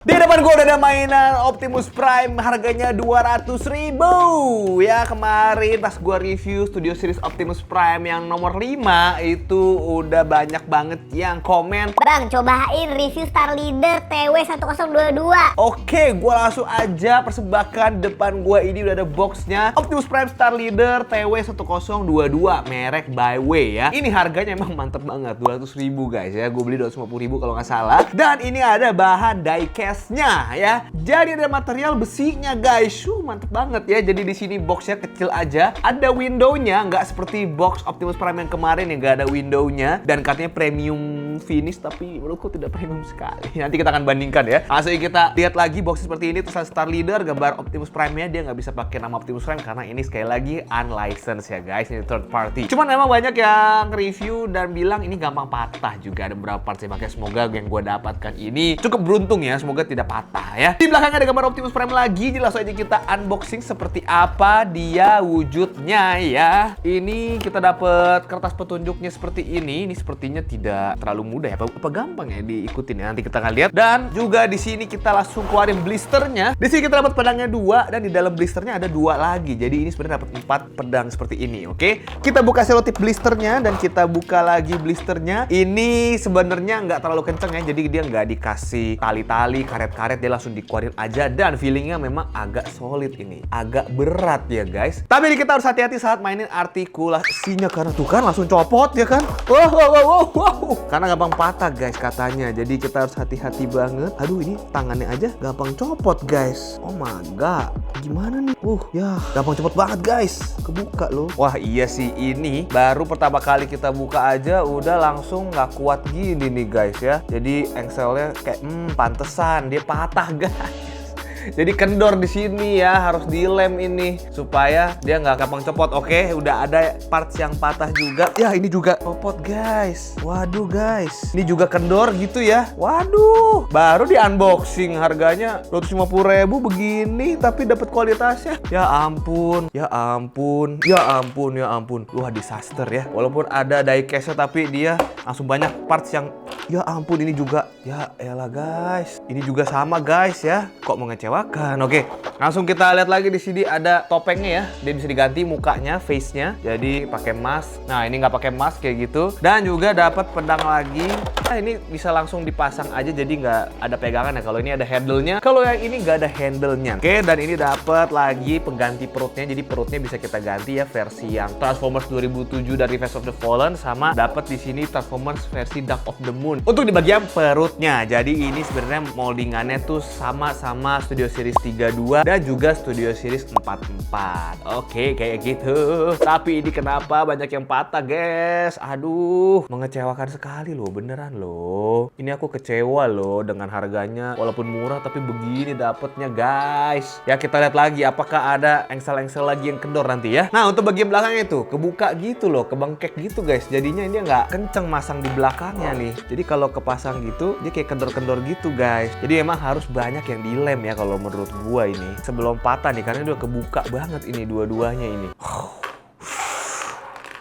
Di depan gue udah ada mainan Optimus Prime, harganya 200.000. Ya, kemarin pas gue review Studio Series Optimus Prime yang nomor 5 itu udah banyak banget yang komen, Bang, cobain review Star Leader TW1022. Oke, gue langsung aja persembahkan depan gue ini udah ada boxnya Optimus Prime Star Leader TW1022 merek Byway ya. Ini harganya emang mantep banget, 200.000 guys ya. Gue beli 250.000 kalau nggak salah. Dan ini ada bahan diecast nya ya. Jadi ada material besinya guys. Mantep banget ya. Jadi di sini boxnya kecil aja. Ada windownya, nggak seperti box Optimus Prime yang kemarin yang nggak ada windownya. Dan katanya premium finish, tapi menurutku tidak premium sekali. Nanti kita akan bandingkan ya. Langsung kita lihat lagi box seperti ini. Terus ada Star Leader, gambar Optimus Prime-nya. Dia nggak bisa pakai nama Optimus Prime karena ini sekali lagi unlicensed ya guys. Ini third party. Cuman memang banyak yang review dan bilang ini gampang patah juga. Ada beberapa parts yang pakai. Semoga yang gue dapatkan ini cukup beruntung ya. Semoga tidak patah ya. Di belakang ada gambar Optimus Prime lagi. Jadi langsung aja kita unboxing seperti apa dia wujudnya ya. Ini kita dapat kertas petunjuknya seperti ini. Ini sepertinya tidak terlalu mudah ya. Apa gampang ya diikutin ya. Nanti kita akan lihat. Dan juga di sini kita langsung keluarin blisternya. Di sini kita dapat pedangnya 2 dan di dalam blisternya ada 2 lagi. Jadi ini sebenarnya dapat 4 pedang seperti ini. Oke. Kita buka selotip blisternya dan kita buka lagi blisternya. Ini sebenarnya nggak terlalu kenceng ya. Jadi dia nggak dikasih tali-tali, karet-karet, dia langsung dikeluarin aja dan feelingnya memang agak solid ini, agak berat ya guys. Tapi kita harus hati-hati saat mainin artikulasinya karena tuh kan langsung copot ya kan. Wow. Karena gampang patah guys katanya. Jadi kita harus hati-hati banget. Aduh, ini tangannya aja gampang copot guys. Oh my god, gimana nih? Ya gampang copot banget guys. Kebuka loh. Wah iya sih, ini baru pertama kali kita buka aja udah langsung nggak kuat gini nih guys ya. Jadi engselnya kayak pantesan dia patah guys. Jadi kendor di sini ya, harus dilem ini supaya dia nggak gampang copot. Oke, udah ada parts yang patah juga. Ya ini juga copot guys. Waduh guys, ini juga kendor gitu ya. Waduh, baru di unboxing harganya 250.000 begini, tapi dapat kualitasnya. Ya ampun. Wah disaster ya. Walaupun ada diecast-nya tapi dia langsung banyak parts yang ya ampun. Ini juga ya elah guys. Ini juga sama guys ya. Kok mengecewakan? Oke, langsung kita lihat lagi di sini ada topengnya ya. Dia bisa diganti mukanya, face-nya. Jadi pakai mask. Nah, ini nggak pakai mask kayak gitu. Dan juga dapat pedang lagi. Nah, ini bisa langsung dipasang aja jadi nggak ada pegangan ya. Kalau ini ada handle-nya. Kalau yang ini nggak ada handle-nya. Oke, dan ini dapat lagi pengganti perutnya. Jadi perutnya bisa kita ganti ya versi yang Transformers 2007 dari Rise of the Fallen, sama dapat di sini Transformers versi Dark of the Moon. Untuk di bagian perutnya. Jadi ini sebenarnya moldingannya tuh sama Studio Series 32 dan juga Studio Series 44. Oke, kayak gitu. Tapi ini kenapa banyak yang patah, guys? Aduh, mengecewakan sekali loh, beneran loh. Ini aku kecewa loh dengan harganya. Walaupun murah tapi begini dapetnya, guys. Ya, kita lihat lagi apakah ada engsel-engsel lagi yang kendor nanti ya. Nah, untuk bagian belakangnya itu kebuka gitu loh, kebengkek gitu, guys. Jadinya ini nggak kenceng masang di belakangnya nih. Jadi kalau kepasang gitu, dia kayak kendor-kendor gitu, guys. Jadi emang harus banyak yang dilem ya kalau menurut gua ini sebelum patah nih, karena udah kebuka banget ini dua-duanya ini.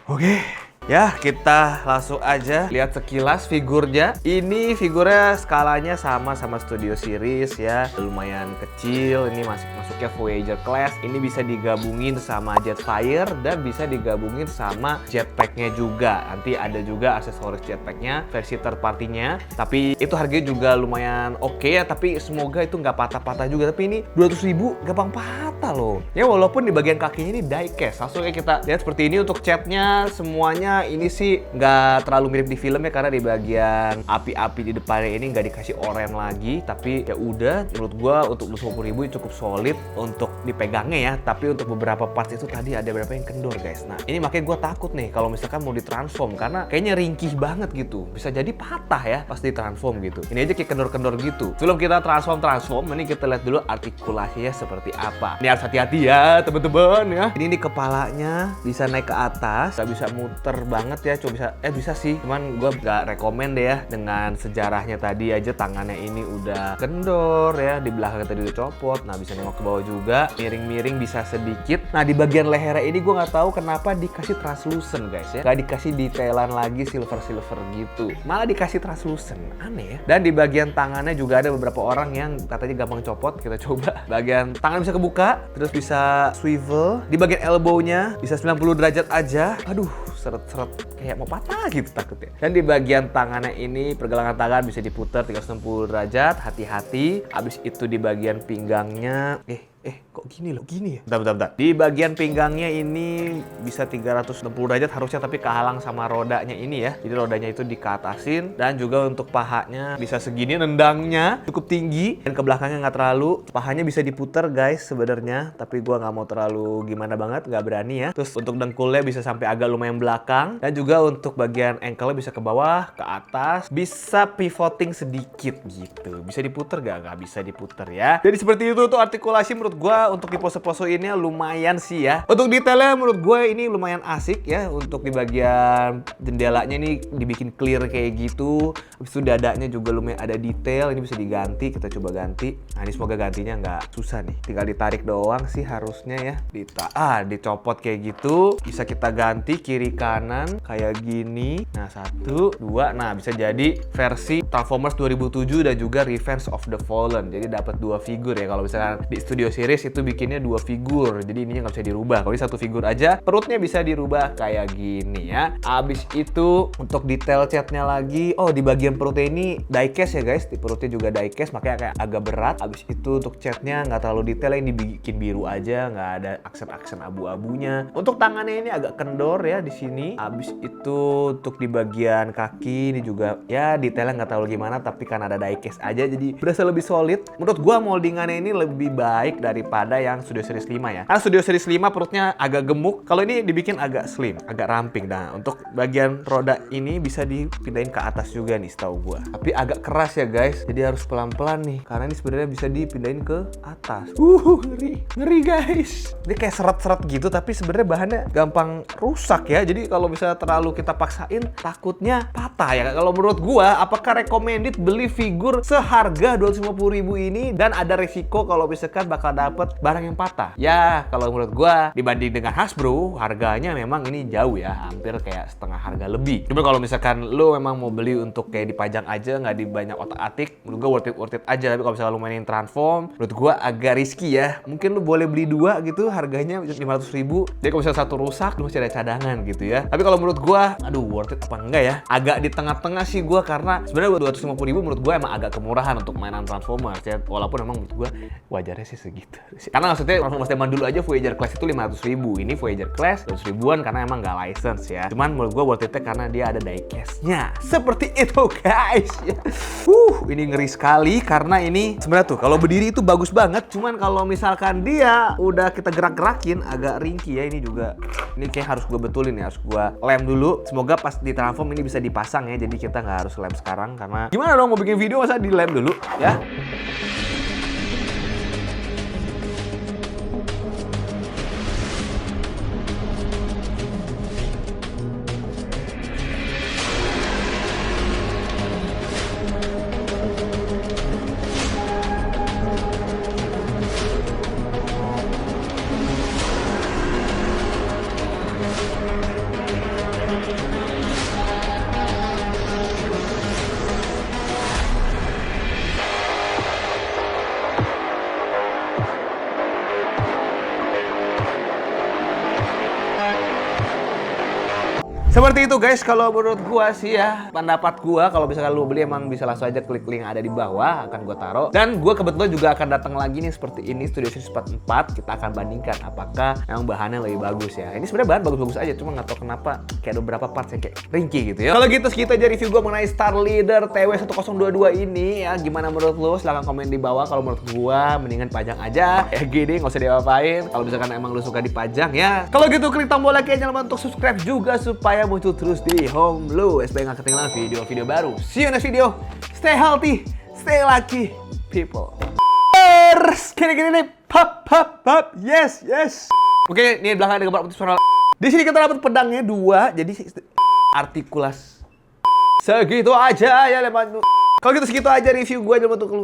Oke. Ya, kita langsung aja lihat sekilas figurnya. Ini figurnya skalanya sama Studio Series ya. Lumayan kecil. Ini masuknya Voyager class. Ini bisa digabungin sama Jetfire dan bisa digabungin sama jetpacknya juga. Nanti ada juga aksesoris jetpacknya versi third party-nya. Tapi itu harganya juga lumayan oke ya. Tapi semoga itu nggak patah-patah juga. Tapi ini 200.000 gampang patah loh. Ya walaupun di bagian kakinya ini diecast. Langsung kayak kita lihat seperti ini untuk catnya semuanya. Ini sih nggak terlalu mirip di film ya, karena di bagian api-api di depannya ini nggak dikasih oranye lagi. Tapi ya udah, menurut gua untuk 250.000 cukup solid untuk dipegangnya ya. Tapi untuk beberapa parts itu tadi ada beberapa yang kendor guys. Nah ini makanya gua takut nih kalau misalkan mau ditransform, karena kayaknya ringkih banget gitu. Bisa jadi patah ya pas ditransform gitu. Ini aja kayak kendor-kendor gitu. Sebelum kita transform, ini kita lihat dulu artikulasinya seperti apa. Ini harus hati-hati ya teman-teman ya. Ini di kepalanya bisa naik ke atas, nggak bisa muter banget ya, coba bisa sih, cuman gue gak rekomen deh ya. Dengan sejarahnya tadi aja, tangannya ini udah kendor ya, di belakang tadi udah copot. Nah, bisa nengok ke bawah juga, miring-miring bisa sedikit. Nah, di bagian lehernya ini gue nggak tahu kenapa dikasih translucent guys ya, gak dikasih detailan lagi silver gitu, malah dikasih translucent, aneh ya. Dan di bagian tangannya juga ada beberapa orang yang katanya gampang copot. Kita coba. Bagian tangan bisa kebuka, terus bisa swivel. Di bagian elbow-nya bisa 90 derajat aja. Aduh, seret-seret kayak mau patah gitu takutnya. Dan di bagian tangannya ini pergelangan tangan bisa diputar 360 derajat, hati-hati. Habis itu di bagian pinggangnya kok gini loh, gini ya. Bentar. Di bagian pinggangnya ini bisa 360 derajat harusnya, tapi kehalang sama rodanya ini ya. Jadi rodanya itu dikeatasin, dan juga untuk pahanya bisa segini, nendangnya cukup tinggi, dan ke belakangnya nggak terlalu. Pahanya bisa diputar guys sebenarnya, tapi gua nggak mau terlalu gimana banget, nggak berani ya. Terus untuk dengkulnya bisa sampai agak lumayan belakang, dan juga untuk bagian ankle-nya bisa ke bawah, ke atas, bisa pivoting sedikit gitu. Bisa diputar nggak bisa diputar ya. Jadi seperti itu tuh artikulasi menurut gue untuk di pose-pose ini lumayan sih ya. Untuk detailnya menurut gue ini lumayan asik ya. Untuk di bagian jendelanya ini dibikin clear kayak gitu. Habis itu dadanya juga lumayan ada detail. Ini bisa diganti, kita coba ganti. Nah, ini semoga gantinya nggak susah nih. Tinggal ditarik doang sih harusnya ya. Dicopot kayak gitu. Bisa kita ganti kiri kanan kayak gini. Nah, 1, 2. Nah, bisa jadi versi Transformers 2007 dan juga Revenge of the Fallen. Jadi dapat 2 figur ya. Kalau misalkan di Studio Series itu bikinnya 2 figur, jadi ininya nggak bisa dirubah. Kalau ini 1 figur aja, perutnya bisa dirubah kayak gini ya. Abis itu untuk detail catnya lagi, di bagian perutnya ini diecast ya guys. Di perutnya juga diecast, makanya kayak agak berat. Abis itu untuk catnya nggak terlalu detail, ini dibikin biru aja, nggak ada aksen-aksen abu-abunya. Untuk tangannya ini agak kendor ya di sini. Abis itu untuk di bagian kaki ini juga ya detailnya nggak terlalu gimana, tapi kan ada diecast aja, jadi berasa lebih solid. Menurut gua moldingannya ini lebih baik daripada yang Studio Series 5 ya. Karena Studio Series 5 perutnya agak gemuk, kalau ini dibikin agak slim, agak ramping. Nah, untuk bagian roda ini bisa dipindahin ke atas juga nih setahu gua. Tapi agak keras ya guys, jadi harus pelan-pelan nih, karena ini sebenarnya bisa dipindahin ke atas. Ngeri guys. Ini kayak seret-seret gitu, tapi sebenarnya bahannya gampang rusak ya. Jadi kalau misalnya terlalu kita paksain, takutnya patah ya. Kalau menurut gua, apakah recommended beli figur seharga 250.000 ini dan ada resiko kalau misalkan bakal dapet barang yang patah? Ya, kalau menurut gua dibanding dengan Hasbro, harganya memang ini jauh ya, hampir kayak setengah harga lebih. Cuma kalau misalkan lu memang mau beli untuk kayak dipajang aja, nggak di banyak otak-atik, menurut gua worth it aja. Tapi kalau misalkan lu mainin Transform, menurut gua agak risky ya. Mungkin lu boleh beli 2 gitu, harganya 500.000. Jadi kalau misalkan 1 rusak, lu masih ada cadangan gitu ya. Tapi kalau menurut gua, aduh worth it apa enggak ya? Agak di tengah-tengah sih gua, karena sebenarnya 250.000 menurut gua emang agak kemurahan untuk mainan Transformers ya. Walaupun emang menurut gua wajarnya sih segitu. Karena maksudnya Transformers zaman dulu aja Voyager Class itu 500.000. Ini Voyager Class 200.000-an karena emang nggak license ya. Cuman menurut gua worth it-nya karena dia ada diecast-nya. Seperti itu guys ya. Ini ngeri sekali karena ini sebenarnya tuh kalau berdiri itu bagus banget. Cuman kalau misalkan dia udah kita gerak-gerakin agak ringkih ya. Ini juga, ini kayak harus gua betulin ya. Harus gua lem dulu. Semoga pas di transform ini bisa dipasang ya. Jadi kita nggak harus lem sekarang, karena gimana dong mau bikin video masa di lem dulu ya. Seperti itu guys, kalau menurut gua sih ya, pendapat gua kalau misalkan lu beli emang bisa langsung aja klik link yang ada di bawah, akan gua taruh. Dan gua kebetulan juga akan datang lagi nih seperti ini, Studio Series 44. Kita akan bandingkan apakah yang bahannya lebih bagus ya. Ini sebenarnya bahan bagus-bagus aja, cuma nggak tahu kenapa kayak ada beberapa parts yang kayak ringkih gitu ya. Kalau gitu segitu aja review gua mengenai Star Leader TW1022 ini ya. Gimana menurut lu? Silahkan komen di bawah. Kalau menurut gua mendingan pajang aja ya gini, nggak usah diapa-apain. Kalau misalkan emang lu suka dipajang ya. Kalau gitu klik tombol like, jangan lupa untuk subscribe juga supaya muncul terus di home lu supaya nggak ketinggalan video-video baru. See you next video. Stay healthy, stay lucky, people. Gini nih, pop. Yes. Oke, ini belakang ada gambar suara. Di sini kita dapat pedangnya 2, jadi artikulas. Segitu aja ya leman. Kalau gitu segitu aja review gue dalam bentuk